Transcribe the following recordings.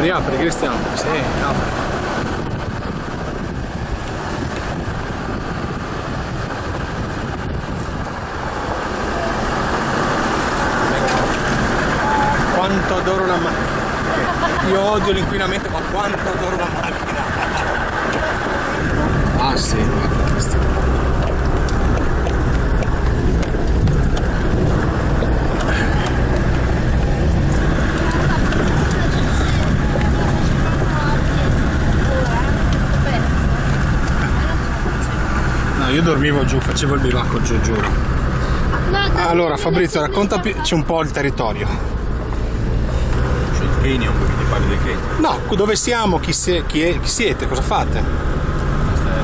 Apri Cristiano. Sì, apri. Quanto adoro la macchina. Io odio l'inquinamento, ma quanto adoro la macchina. Ah sì, guarda Cristiano. Io dormivo giù, facevo il bivacco giù, giuro. Allora Fabrizio, raccontaci un po' il territorio. C'è il Kenya, quindi ti parli del Kenya? No, dove siamo, chi siete, cosa fate? Questa è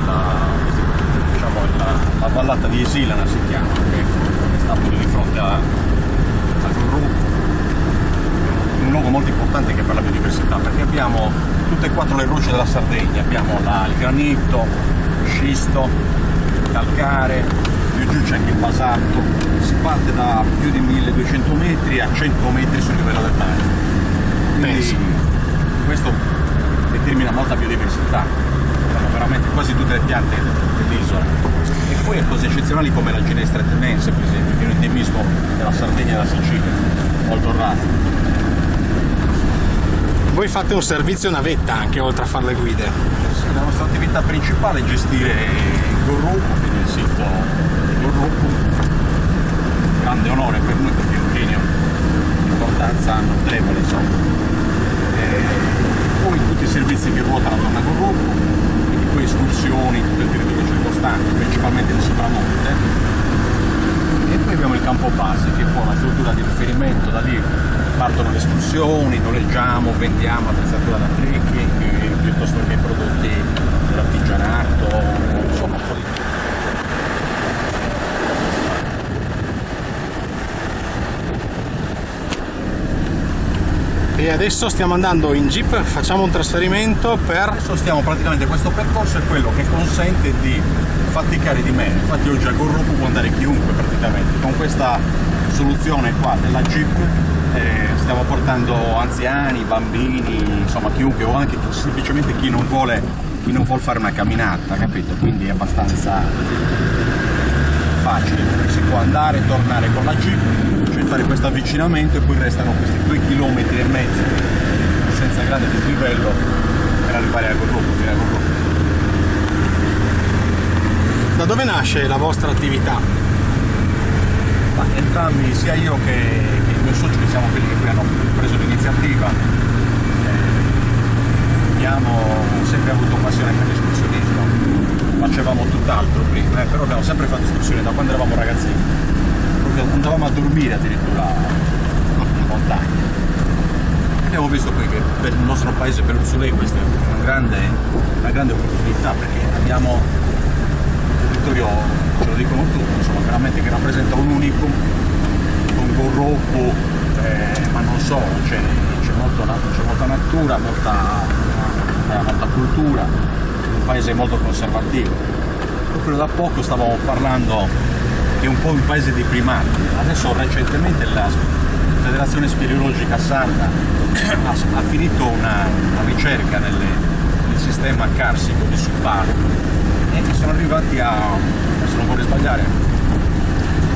la vallata di Esilana si chiama, che sta proprio di fronte a Guru, un luogo molto importante che per la biodiversità, perché abbiamo tutte e quattro le rocce della Sardegna, abbiamo il granito, il scisto, calcare, più giù c'è anche il basalto, si parte da più di 1200 metri a 100 metri sul livello del mare, quindi questo determina molta biodiversità, sono veramente quasi tutte le piante dell'isola, e poi cose eccezionali come la ginestra etnense, per esempio, che è un endemismo della Sardegna e della Sicilia, molto raro. Voi fate un servizio navetta anche, oltre a fare le guide? Sì, la nostra attività principale è gestire il Guru, quindi il sito del Guru, grande onore per noi perché è un Kenya di importanza notevole, insomma. Poi tutti i servizi che ruotano attorno a Guru, quindi poi escursioni, tutto il territorio circostante, principalmente il sopramonte. E poi abbiamo il campo base, che è poi una struttura di riferimento, da lì partono le escursioni, noleggiamo, vendiamo attrezzatura da trekking, piuttosto che prodotti dell'artigianato, insomma un po' di tutto. E adesso stiamo andando in jeep, facciamo un trasferimento per... Adesso stiamo praticamente, questo percorso è quello che consente di faticare di meno, infatti oggi a Gurrupu può andare chiunque praticamente, con questa soluzione qua della jeep stiamo portando anziani, bambini, insomma chiunque, o anche semplicemente chi non vuole fare una camminata, capito? Quindi è abbastanza facile, si può andare e tornare con la jeep, cioè fare questo avvicinamento, e poi restano questi 2,5 km senza grande dislivello per arrivare a Gurrupu, fino a Gurrupu. Da dove nasce la vostra attività? Ma entrambi, sia io che il mio socio, che siamo quelli che qui hanno preso l'iniziativa, abbiamo sempre avuto passione per l'escursionismo, facevamo tutt'altro prima, però abbiamo sempre fatto escursioni da quando eravamo ragazzini, proprio andavamo a dormire addirittura in montagna. Abbiamo visto poi che per il nostro paese, per Ursulei, questa è una grande opportunità, perché abbiamo un territorio, ce lo dicono tutti, insomma, veramente che rappresenta un unicum, con Gurrupu, ma non solo, c'è molta natura, molta cultura, un paese molto conservativo. Proprio da poco stavamo parlando che è un po' un paese dei primati. Adesso recentemente la Federazione Speleologica Sarda ha finito una ricerca nel sistema carsico di Suparo, e sono arrivati a, se non vorrei sbagliare,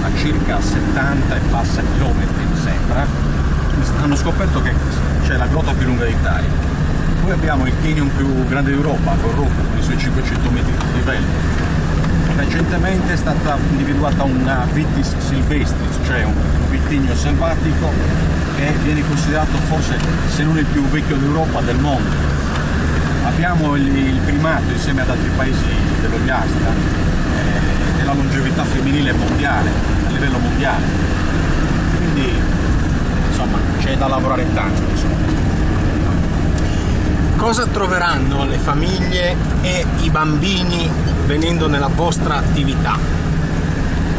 a circa 70 e passa chilometri, mi sembra. Hanno scoperto che c'è la grotta più lunga d'Italia. Poi abbiamo il canyon più grande d'Europa, Gurrupu, con i suoi 500 metri di livello. Recentemente è stata individuata una Vitis silvestris, cioè un vitigno selvatico, che viene considerato forse, se non il più vecchio d'Europa, del mondo. Abbiamo il primato, insieme ad altri paesi dell'Ogliastra, della longevità femminile mondiale, a livello mondiale. Quindi insomma c'è da lavorare tanto, insomma. Cosa troveranno le famiglie e i bambini venendo nella vostra attività?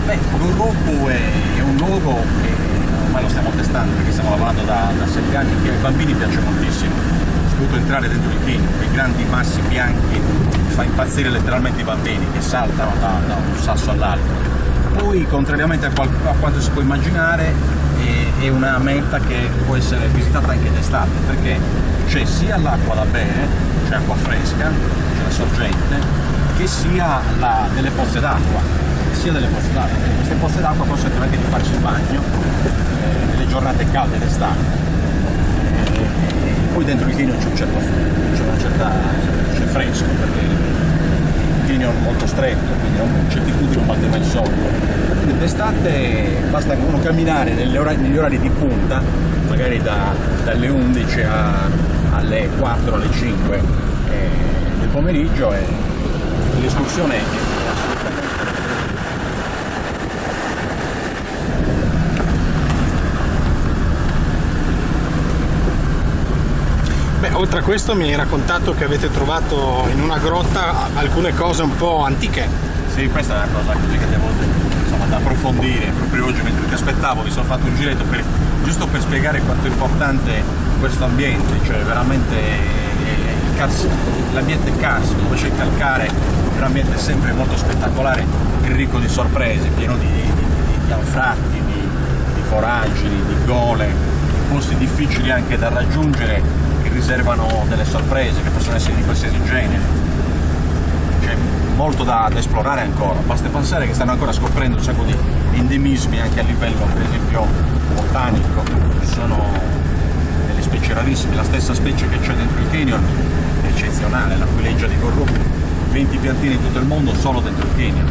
Beh, Gurrupu è un luogo che ormai lo stiamo testando, perché stiamo lavorando da 7 anni, che ai bambini piace moltissimo, soprattutto entrare dentro il canyon, quei grandi massi bianchi, fa impazzire letteralmente i bambini che saltano da un sasso all'altro. Poi, contrariamente a quanto si può immaginare, è una meta che può essere visitata anche d'estate, perché c'è sia l'acqua da bere, c'è acqua fresca, c'è la sorgente, che sia delle pozze d'acqua. Queste pozze d'acqua consentono anche di farci il bagno nelle giornate calde d'estate. Poi dentro il canyon c'è fresco, perché il canyon è molto stretto, quindi non c'è di tutti, non batte mai il sole. Quindi d'estate basta uno camminare negli orari di punta, magari dalle 11 alle 4, alle 5 del pomeriggio, e l'escursione è assolutamente. Beh, oltre a questo mi hai raccontato che avete trovato in una grotta alcune cose un po' antiche. Sì, questa è una cosa che devo da approfondire. Proprio oggi, mentre ti aspettavo, mi sono fatto un giretto giusto per spiegare quanto è importante questo ambiente, cioè veramente l'ambiente carsico, dove c'è il calcare, è un ambiente sempre molto spettacolare e ricco di sorprese, pieno di anfratti, di foraggi, di gole, posti difficili anche da raggiungere, che riservano delle sorprese che possono essere di qualsiasi genere. C'è molto da esplorare ancora, basta pensare che stanno ancora scoprendo un sacco di endemismi anche a livello, per esempio, botanico. Ci sono delle specie rarissime, la stessa specie che c'è dentro il canyon è eccezionale, la puleggia di Gorrup, 20 piantine in tutto il mondo solo dentro il canyon.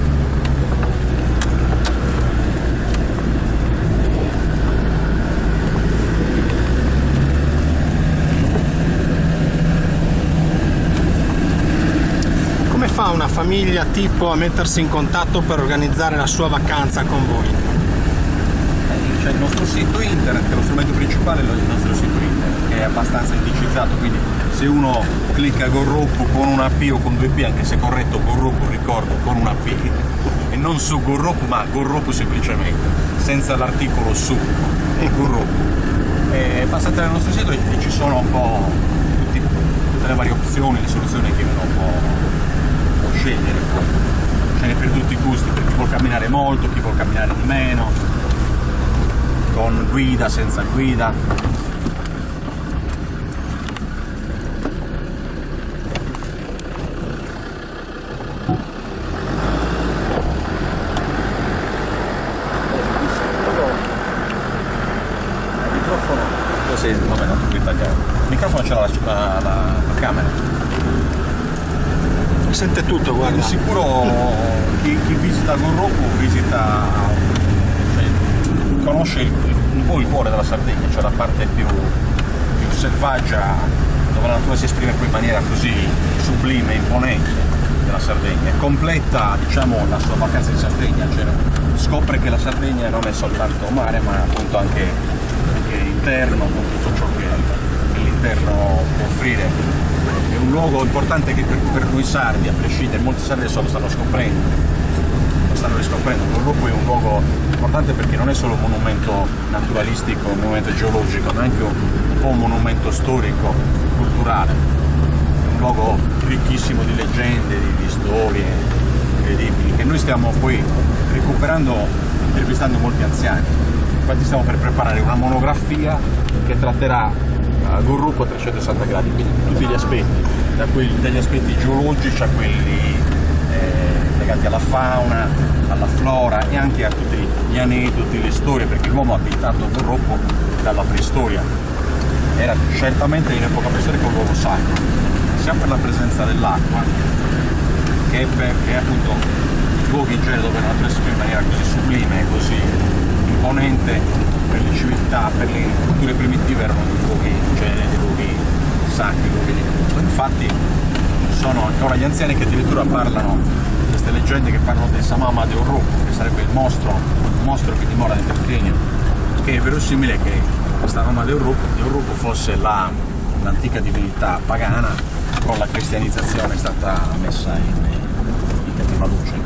Come fa una famiglia tipo a mettersi in contatto per organizzare la sua vacanza con voi? C'è il nostro sito internet, che è lo strumento principale, il nostro sito internet, che è abbastanza indicizzato, quindi se uno clicca Gorrup con una P o con due P, anche se corretto Gorrup, ricordo, con una P, e non su Gorrup, ma Gorrup semplicemente, senza l'articolo su, è Gorrup. Passate nel nostro sito e ci sono un po' tutte le varie opzioni, le soluzioni che uno può scegliere. Ce n'è per tutti i gusti, per chi vuol camminare molto, chi vuol camminare di meno, con guida, senza guida. Il microfono, vabbè, non ti tagliare. Il microfono ce l'ha la camera. Sente tutto, guarda. Di sicuro chi visita Gorrup conosce un po' il cuore della Sardegna, cioè la parte più selvaggia, dove la natura si esprime poi in maniera così sublime, imponente della Sardegna, e completa, diciamo, la sua vacanza in Sardegna, cioè scopre che la Sardegna non è soltanto mare, ma appunto anche interno, con tutto ciò che l'interno può offrire. È un luogo importante che per noi sardi, a prescindere, molti sardi adesso lo stanno riscoprendo. Gorrup è un luogo importante perché non è solo un monumento naturalistico, un monumento geologico, ma anche un po' un monumento storico, culturale. È un luogo ricchissimo di leggende, di storie incredibili, che noi stiamo poi recuperando intervistando molti anziani. Infatti stiamo per preparare una monografia che tratterà Gorrup a 360 gradi, quindi tutti gli aspetti, dagli aspetti geologici a quelli legati alla fauna, alla flora e anche a tutti gli aneddoti, le storie, perché l'uomo ha abitato Gorrup dalla preistoria. Era certamente in epoca preistorica un luogo sacro, sia per la presenza dell'acqua che è appunto luoghi in genere dove la natura si esprime in maniera così sublime e così imponente. Per le civiltà, per le culture primitive erano dei luoghi sacri, luoghi di culto. Infatti sono ancora gli anziani che addirittura parlano di queste leggende, che parlano del Samama de Gorrup, che sarebbe il mostro che dimora dentro il canyon, che è verosimile che questa Samama de Gorrup fosse l'antica divinità pagana, con la cristianizzazione è stata messa in cattiva luce.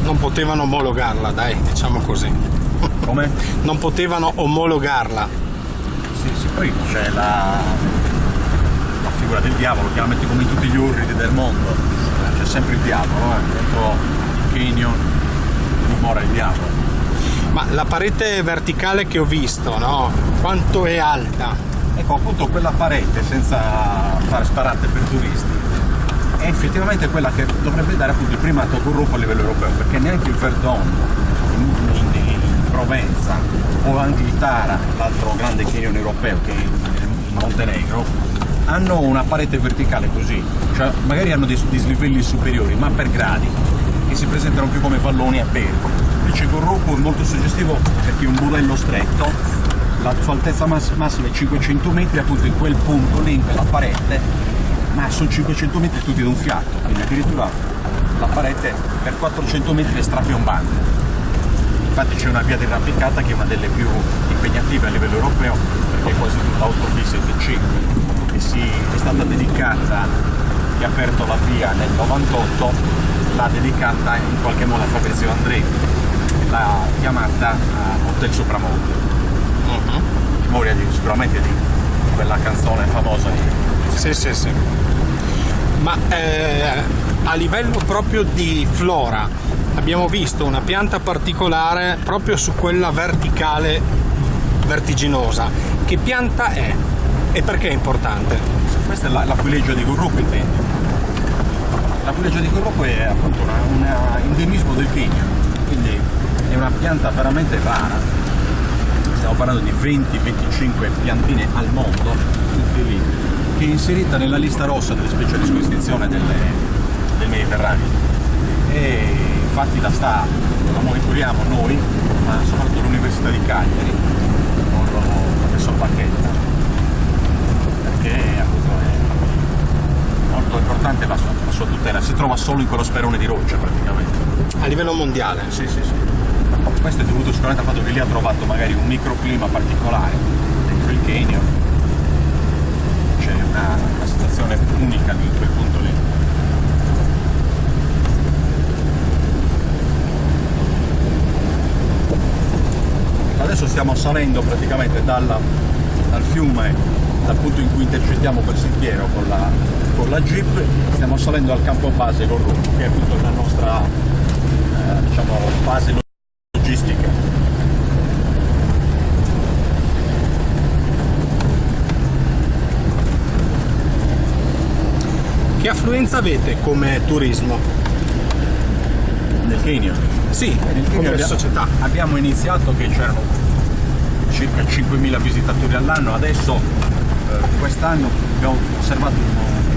Non potevano omologarla, dai, diciamo così. Come? Non potevano omologarla. Sì, poi c'è la figura del diavolo, chiaramente come in tutti gli orridi del mondo, c'è sempre il diavolo, dentro il canyon, innamora il diavolo. Ma la parete verticale che ho visto, no? Quanto è alta? Ecco, appunto quella parete, senza fare sparate per turisti, è effettivamente quella che dovrebbe dare appunto il primato a Gurrup a livello europeo, perché neanche il Verdon in Provenza o anche il Tara, l'altro grande canyon europeo che è in Montenegro, hanno una parete verticale così, cioè magari hanno dei dislivelli superiori, ma per gradi, che si presentano più come valloni a pelo. Invece Gurrup è molto suggestivo perché è un budello stretto, la sua altezza massima è 500 metri, appunto in quel punto lì, in quella parete, ma sono 500 metri tutti d'un fiato, quindi addirittura la parete per 400 metri è strapiombante. Infatti c'è una via di arrampicata che è una delle più impegnative a livello europeo, perché è quasi tutta B75 e è stata dedicata, chi ha aperto la via nel 98 l'ha dedicata in qualche modo a Fabrizio Andrei, l'ha chiamata Hotel Sopramonte. Memoria sicuramente di quella canzone famosa Sì. Ma a livello proprio di flora abbiamo visto una pianta particolare proprio su quella verticale vertiginosa. Che pianta è? E perché è importante? Questa è l'aquilegia di Gurrup, intendi? L'aquilegia di Gurrup è appunto un endemismo del Kenya, quindi è una pianta veramente rara. Stiamo parlando di 20-25 piantine al mondo, tutte lì, che è inserita nella lista rossa delle specie a rischio di estinzione del Mediterraneo. E infatti la monitoriamo noi, ma soprattutto l'Università di Cagliari, con il professor Bacchetta, perché appunto è molto importante la sua tutela. Si trova solo in quello sperone di roccia praticamente. A livello mondiale? Sì. Questo è dovuto sicuramente al fatto che lì ha trovato magari un microclima particolare dentro il canyon, c'è una situazione unica di quel punto lì. Adesso stiamo salendo praticamente dal fiume, dal punto in cui intercettiamo quel sentiero con la jeep, stiamo salendo al campo base Gurrup, che è appunto la nostra base logistica. Che affluenza avete come turismo? Nel canyon? Sì, nel come società. Abbiamo iniziato che c'erano circa 5.000 visitatori all'anno, adesso quest'anno abbiamo osservato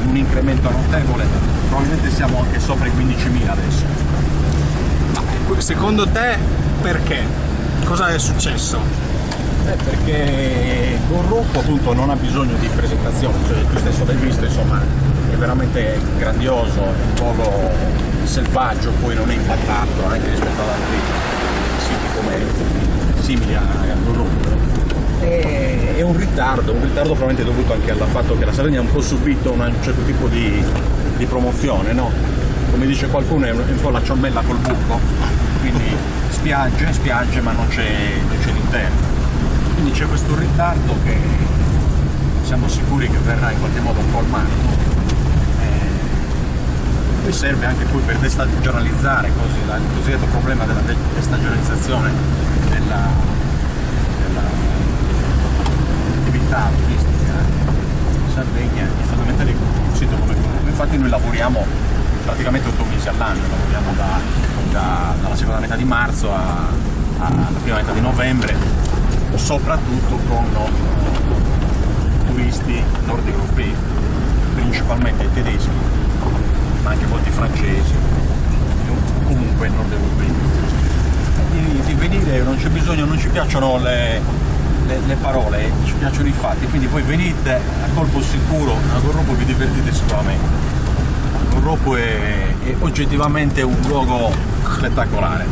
un incremento notevole, probabilmente siamo anche sopra i 15.000 adesso. Ma secondo te perché? Cosa è successo? Perché Gurrup appunto non ha bisogno di presentazione, cioè tu stesso l'hai visto, insomma è veramente grandioso, è un luogo selvaggio, poi non è impattato anche rispetto ad altri siti come simili a Gurrup. È un ritardo probabilmente dovuto anche al fatto che la Sardegna ha un po' subito un certo tipo di promozione, no? Come dice qualcuno è un po' la ciambella col buco, quindi spiagge ma non c'è l'interno. Quindi c'è questo ritardo che siamo sicuri che verrà in qualche modo colmato. Poi serve anche poi per destagionalizzare il cosiddetto problema della destagionalizzazione dell'attività turistica in Sardegna è fondamentale un sito come Gurrup. Infatti noi lavoriamo praticamente 8 mesi all'anno, lavoriamo dalla seconda metà di marzo alla prima metà di novembre, soprattutto con turisti nord europei, principalmente tedeschi, ma anche molti francesi, comunque nord europei. Di venire non c'è bisogno, non ci piacciono le parole, ci piacciono i fatti, quindi voi venite a colpo sicuro, a Gurrup vi divertite sicuramente. Gurrup è oggettivamente un luogo spettacolare.